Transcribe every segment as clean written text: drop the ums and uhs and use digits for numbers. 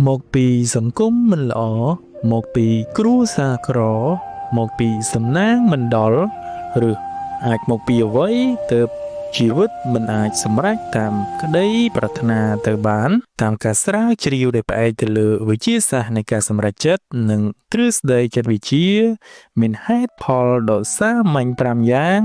មកពីសង្គមមិនល្អមកពីគ្រួសារក្រមកពីសំណាងមិនដល់ឬអាចមកពីអ្វីទើបជីវិតមិនអាចសម្រេចតាមក្តីប្រាថ្នាទៅបានតាមការស្រាវជ្រាវដែលផ្អែកទៅលើវិទ្យាសាស្ត្រនៃការសម្រេចចិត្តនិងទ្រឹស្ដីចិត្តវិទ្យាមានហេតុផលដ៏សាមញ្ញ5យ៉ាង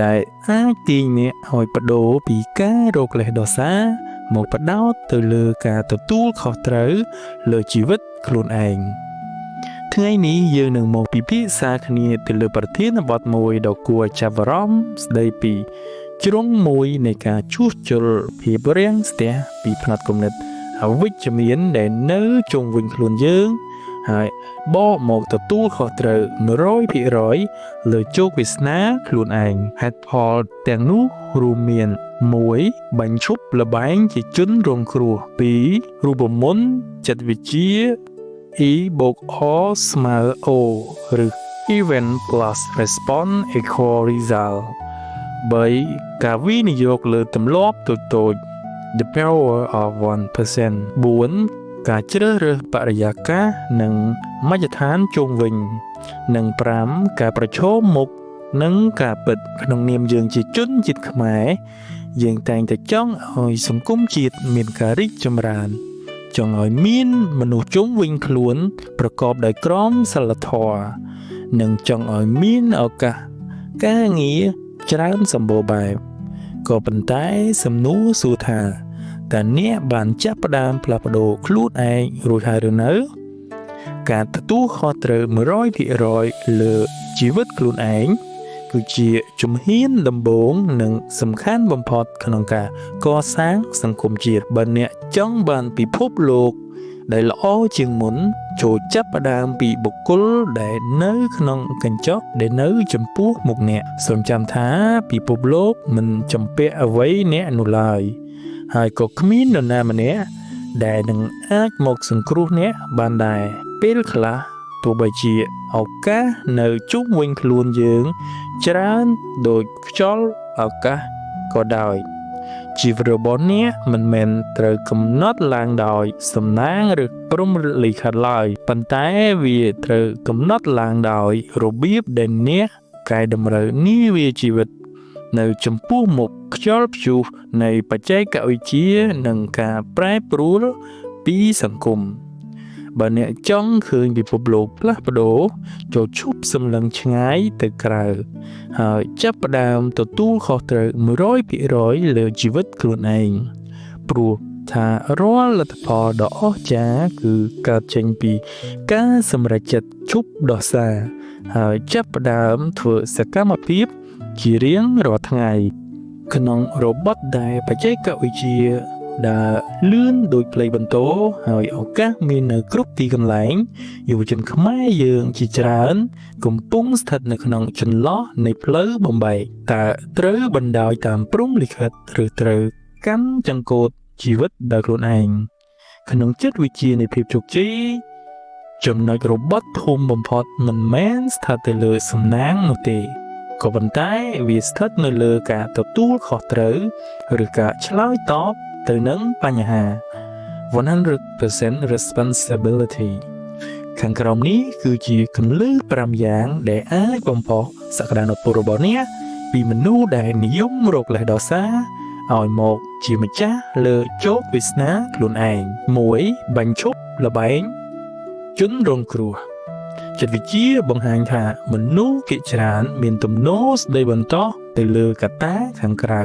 ដែលអាចទាញអ្នកឲ្យបដូរពីការរកលេសដោសាមកបដោតទៅលើការទទួលខុសត្រូវលើជីវិតខ្លួនឯងថ្ងៃនេះយើងនឹងមកពិភាក្សាគ្នាទៅលើប្រធានបទមួយដ៏គួរចាប់អារម្មណ៍ស្ដីពីជ្រុងមួយនៃការជួសជុលភាពរាំងស្ទះពីផ្នត់គំនិតអវិជ្ជមានដែលនៅជុំវិញខ្លួនយើងហើយបកមកទទួលខុសត្រូវ 100% លើជោគវាសនាខ្លួនឯងហេតុផលទាំងនោះរួមមាន1បញ្ឈប់លបែងជាជនរងគ្រោះ2រូបមន្តចិត្តវិទ្យា E = O = O ឬ Event plus Response equal Result 3ការវិនិយោគលើទម្លាប់តូចៗ The power of 1% 4ការជ្រើសរើសបរិយាកាសនិងមជ្ឈដ្ឋានជុំវិញនិង5ការប្រឈមមុខនឹងការពិតក្នុងនាមយើងជាជនជាតិខ្មែរយើងតែងតែចង់ឲ្យសង្គមជាតិមានការរីកចម្រើនចង់ឲ្យមានមនុស្សជុំវិញខ្លួនប្រកបដោយក្រមសីលធម៌និងចង់ឲ្យមានឱកាសការងារច្រើនសម្បូរបែបក៏ប៉ុន្តែសំណួរសួរថាតើអ្នកបានចាប់ផ្ដើមផ្លាស់ប្ដូរខ្លួនឯងរួចហើយឬនៅការទទួលខុសត្រូវ 100% លើជីវិតខ្លួនឯងគឺជាជំហានដំបូងនិងសំខាន់បំផុតក្នុងការកសាងសង្គមជាតិបើអ្នកចង់បានពិភពលោកដែលល្អជាងមុនចូលចាប់ផ្ដើមពីបុគ្គលដែលនៅក្នុងកញ្ចក់ដែលនៅចំពោះមុខអ្នកសូមចាំថាពិភពលោកមិនចំពាក់អ្វីអ្នកនោះឡើយហើយក៏គ្មាននរណាម្នាក់ដែលនឹងអាចមកសង្គ្រោះអ្នកបានដែរពេលខ្លះទោះបីជាឱកាសនៅជុំវិញខ្លួនយើងច្រើនដូចខ្យល់ឱកាសក៏ដោយជីវិតរបស់អ្នកមិនមែនត្រូវកំណត់ឡើងដោយសំណាងឬព្រហ្មលិខិតឡើយប៉ុន្តែវាត្រូវកំណត់ឡើងដោយរបៀបដែលអ្នកកែតម្រូវនាវាជីវិតនៅចំពោះមុខខ្យល់ព្យុះនៃបច្ចេកវិទ្យានិងការប្រែប្រួលពីសង្គមបើអ្នកចង់ឃើញពិភពលោកផ្លាស់ប្ដូរចូលឈប់សម្លឹងឆ្ងាយទៅក្រៅហើយចាប់ផ្ដើមទទួលខុសត្រូវ 100% លើជីវិតខ្លួនឯងព្រោះថារាល់លទ្ធផលដ៏អស្ចារ្យគឺកើតចេញពីការសម្រេចចិត្តឈប់ដោះសារហើយចាប់ផ្ដើមធ្វើសកម្មភាពជារៀងរាល់ថ្ងៃក្នុងរបបដែលបច្ចេកវិទ្យាដែលលឿនដូចផ្លេកបន្ទោហើយឱកាសមាននៅគ្រប់ទីកន្លែងយុវជនខ្មែរយើងជាច្រើនកំពុងស្ថិតនៅក្នុងចន្លោះនៃផ្លូវបំបែកតើត្រូវបណ្ដោយតាមព្រហ្មលិខិតឬត្រូវកាន់ចង្កូតជីវិតដោយខ្លួនឯងក្នុងចិត្តវិទ្យានៃភាពជោគជ័យចំណុចរបត់ធំបំផុតមិនមែនស្ថិតទៅលើសំណាងនោះទេក៏ប៉ុន្តែវាស្ថិតនៅលើការទទួលខុសត្រូវឬការឆ្លើយតបទៅនឹងបញ្ហា 100% responsibility ខាងក្រោមនេះគឺជាគន្លឹះ5យ៉ាងដែលអាចបំផុសសក្តានុពលរបស់អ្នកពីមនុស្សដែលនិយមរកលេសដោសាឲ្យមកជាម្ចាស់លើជោគវាសនាខ្លួនឯង1បញ្ឈប់លបែងជនរងគ្រោះចិត្តវិទ្យាបង្ហាញថាមនុស្សភាគច្រើនមានទំនោរស្ដីបន្តទៅលើកត្តាខាងក្រៅ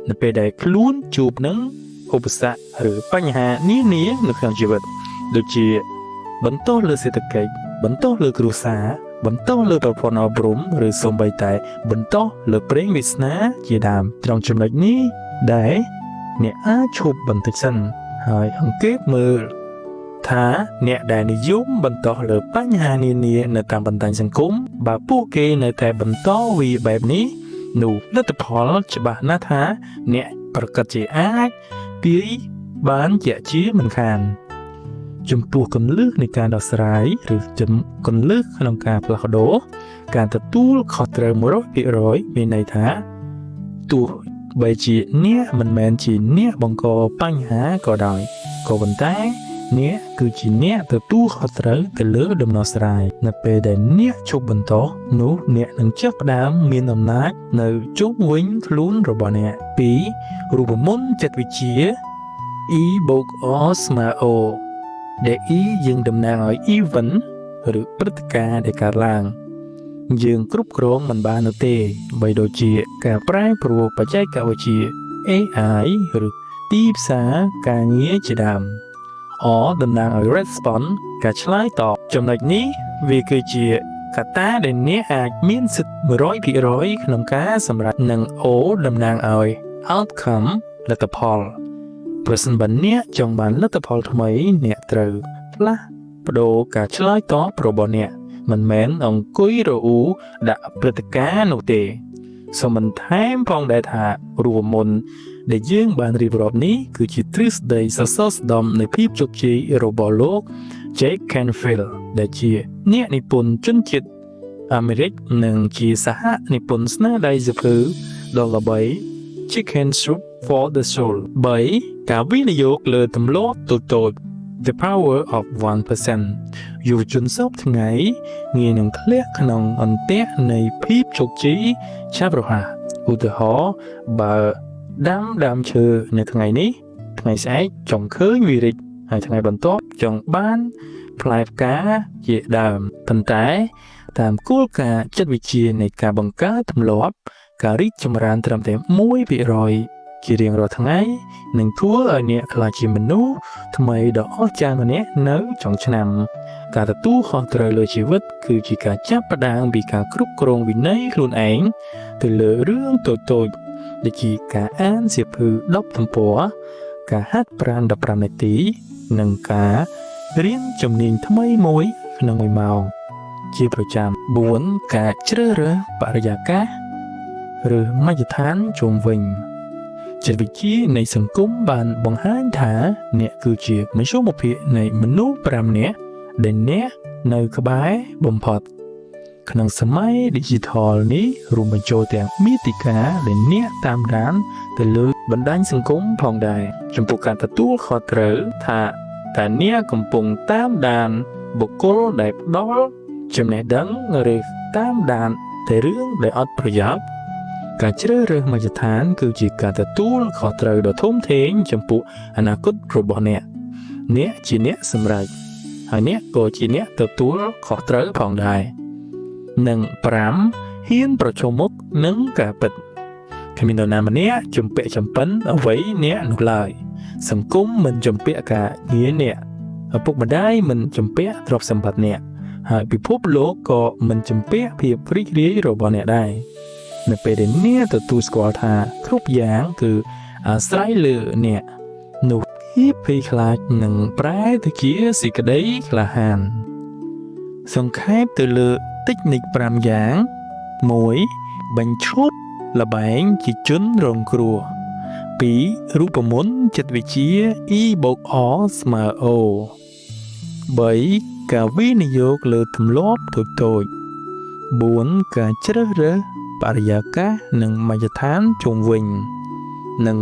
នៅពេលដែលខ្លួនជួបនឹងឧបសគ្គឬបញ្ហានានានៅក្នុងជីវិតដូចជាបន្តលើសេដ្ឋកិច្ចបន្តលើគ្រួសារបន្តលើប្រព័ន្ធអប់រំឬសូម្បីតែបន្តលើប្រេងវាសនាជាដើមត្រង់ចំណុចនេះដែលអ្នកអាចឈប់បន្តិចសិនហើយអង្កេតមើលថាអ្នកដែលនិយមបន្តលើបញ្ហានានានៅតាមបណ្ដាញសង្គមបើពួកគេនៅតែបន្តវាបែបនេះនោះលទ្ធផលច្បាស់ណាស់ថាអ្នកប្រកាសជាអាចពីបានជាជាមិនខានចំពោះគន្លឹះនៃការដោះស្រាយឬគន្លឹះក្នុងការផ្លាស់ប្ដូរការទទួលខុសត្រូវ 100% មានន័យថាទោះបីជាអ្នកមិនមែនជាអ្នកបង្កបញ្ហាក៏ដោយក៏ប៉ុន្តែ អ្នកគឺជាអ្នកទទួលខុសត្រូវទៅលើដំណោះស្រាយនៅពេលដែលអ្នកជប់បន្តនោះអ្នកនឹងចាប់ផ្ដើមមានអំណាចនៅជុំវិញខ្លួនរបស់អ្នក 2. រូបមន្តចិត្តវិទ្យា E បូក O ស្មើ O ដែល E យើងតំណាងឲ្យ event ឬព្រឹត្តិការណ៍ដែលកើតឡើងយើងគ្រប់គ្រងមិនបាននោះទេបីដូចជាការប្រែប្រួលបច្ចេកវិទ្យា AI ឬទីផ្សារការងារជាដើម or តំណាងឲ្យ response ការឆ្លើយតបចំណុចនេះវាគឺជាកត្តាដែលអ្នកអាចមានសិទ្ធិ 100% ក្នុងការសម្រេចនិង O តំណាងឲ្យ outcome លទ្ធផលប្រសិនបើអ្នកចង់បានលទ្ធផលថ្មីអ្នកត្រូវផ្លាស់ប្ដូរការឆ្លើយតបរបស់អ្នកមិនមែនអង្គុយរអ៊ូដាក់ព្រឹត្តិការណ៍នោះទេសូមបន្ថែមផងដែរថារូបមន្តដែលយើងបានរៀបរាប់នេះគឺជាទ្រឹស្ដីសសរស្តម្ភនៃភាពជោគជ័យរបស់លោក Jack Canfield ដែលជាអ្នកនិពន្ធជនជាតិអាមេរិកនិងជាសហនិពន្ធស្នាដៃសៀវភៅដ៏ល្បី Chicken Soup for the Soul 3. ការវិនិយោគលើទម្លាប់តូចៗ The Power of 1% យុវជនសពថ្ងៃងាយនឹងធ្លាក់ក្នុងអន្ទាក់នៃភាពជោគជ័យឆាប់រហ័សឧទាហរណ៍បើដាំដើមឈើនៅថ្ងៃនេះថ្ងៃស្អែកចង់ឃើញវារីកហើយថ្ងៃបន្ទាប់ចង់បានផ្លែផ្កាជាដើមប៉ុន្តែតាមគោលការណ៍ចិត្តវិទ្យានៃការបង្កើតទម្លាប់ការរីកចម្រើនត្រឹមតែ 1% ជារៀងរាល់ថ្ងៃនឹងធ្វើឲ្យអ្នកក្លាយជាមនុស្សថ្មីដ៏អស្ចារ្យម្នាក់នៅចុងឆ្នាំការទទួលខុសត្រូវលើជីវិតគឺជាការចាប់ផ្ដើមពីការគ្រប់គ្រងវិន័យខ្លួនឯងទៅលើរឿងតូចៗដូចជាការអានសៀវភៅ10ទំព័រការហាត់ប្រាណ15នាទីនិងការរៀនជំនាញថ្មីមួយក្នុង1ម៉ោងជាប្រចាំ 4. ការជ្រើសរើសបរិយាកាសឬមជ្ឈដ្ឋានជុំវិញចិត្តវិទ្យានៃសង្គមបានបង្ហាញថាអ្នកគឺជាមធ្យមភាពនៃមនុស្ស5នាក់ដែលអ្នកនៅក្បែរបំផុតក្នុងសម័យ Digital នេះរួមបញ្ចូលទាំងមាតិកាដែលអ្នកតាមដានទៅលើបណ្ដាញសង្គមផងដែរចំពោះការទទួលខុសត្រូវថាតើអ្នកកំពុងតាមដានបុគ្គលដែលផ្ដល់ចំណេះដឹងឬតាមដានតែរឿងដែលអត់ប្រយោជន៍ការជ្រើសរើសមជ្ឈដ្ឋានគឺជាការទទួលខុសត្រូវដ៏ធំធេងចំពោះអនាគតរបស់អ្នកជាអ្នកសម្រេចហើយអ្នកក៏ជាអ្នកទទួលខុសត្រូវផងដែរនិង5ហ៊ានប្រឈមមុខនឹងការពិតគ្មាននរណាម្នាក់ជំពាក់ចំពិនអ្វីអ្នកនោះឡើយសង្គមមិនជំពាក់ការងារអ្នកឪពុកម្ដាយមិនជំពាក់ទ្រព្យសម្បត្តិអ្នកហើយពិភពលោកក៏មិនជំពាក់ភាពរីករាយរបស់អ្នកដែរនៅពេលដែលអ្នកទទួលស្គាល់ថាគ្រប់យ៉ាងគឺអាស្រ័យលើអ្នកនោះភាពភ័យខ្លាចនឹងប្រែទៅជាសេចក្តីក្លាហានសង្ខេបទៅលើតិចនិច5យ៉ាង 1. បញ្ឈប់លបែងជាជនរងគ្រោះ 2. រូបមន្តចិត្តវិទ្យា E បូក O ស្មើ O 3. ការវិនិយោគលើទម្លាប់តូចៗ 4. ការជ្រើសរើសបរិយាកាសនិងមជ្ឈដ្ឋានជុំវិញនិង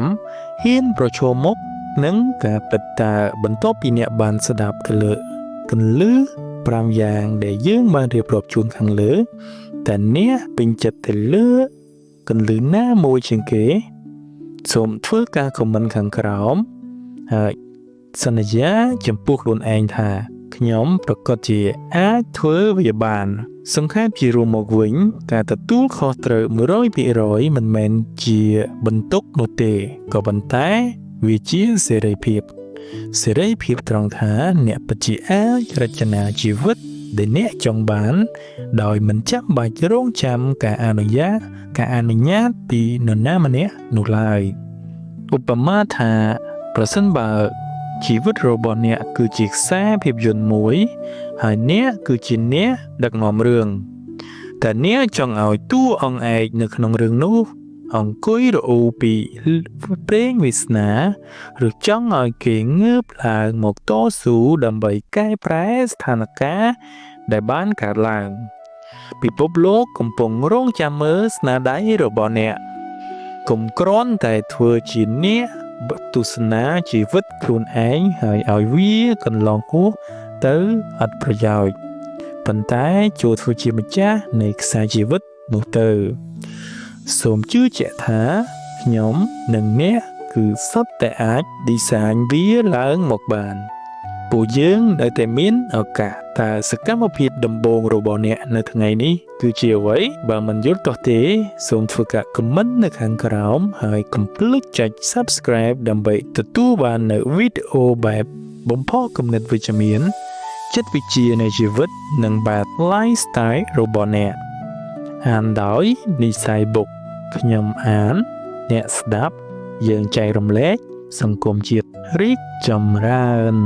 5. ហ៊ានប្រឈមមុខនឹងការពិតតាបន្ទាប់ពីអ្នកបានស្ដាប់ទៅលើគន្លឹះ5យ៉ាងដែលយើងបានរៀបរាប់ជូនខាងលើតែអ្នកពេញចិត្តទៅលើគន្លឹះណាមួយជាងគេសូមធ្វើការខមមិនខាងក្រោមហើយសន្យាចំពោះខ្លួនឯងថាខ្ញុំប្រកាសជាអាចធ្វើវាបានសង្ខេបជារួមមកវិញការទទួលខុសត្រូវ 100% មិនមែនជាបន្ទុកនោះទេក៏ប៉ុន្តែវាជាសេរីភាពត្រង់ថាអ្នកពិតជាអាចរចនាជីវិតដែលអ្នកចង់បានដោយមិនចាំបាច់រងចាំការអនុញ្ញាតពីនរណាម្នាក់នោះឡើយឧបមាថាប្រសិនបើជីវិតរបស់អ្នកគឺជាខ្សែភាពយន្តមួយហើយអ្នកគឺជាអ្នកដឹកនាំរឿងតែអ្នកចង់ឲ្យតួអង្គឯកនៅក្នុងរឿងនោះអង្គុយរអ៊ូពីព្រេងវាសនាឬចង់ឲ្យគេងើបឡើងមកតស៊ូដើម្បីកែប្រែស្ថានភាពដែលបានកើតឡើងពិភពលោកកំពុងរងចាំមើលស្នាដៃរបស់អ្នកកុំគ្រាន់តែធ្វើជាអ្នក ទស្សនាជីវិតខ្លួនឯងហើយឲ្យវាកន្លងហួសទៅអត់ប្រយោជន៍ប៉ុន្តែចូលធ្វើជាម្ចាស់នៃខ្សែជីវិតនោះទៅសូមជឿជាក់ថាខ្ញុំនិងអ្នកគឺសុទ្ធតែអាច design វាឡើងមកបានពួកយើងនៅតែមានឱកាសតើសកម្មភាពដំបូងរបស់អ្នកនៅថ្ងៃនេះគឺជាអ្វីបើមិនយល់ទាស់ទេសូមធ្វើការ comment នៅខាងក្រោមហើយកុំភ្លេចចុច subscribe ដើម្បីទទួលបាននូវវីដេអូបែបបំផុសគំនិតវិជ្ជមានចិត្តវិទ្យានៃជីវិតនិងបែប lifestyle របស់អ្នកអានដោយនិស័យបុកខ្ញុំអានអ្នកស្ដាប់យើងចែករំលែកសង្គមជាតិរីកចម្រើន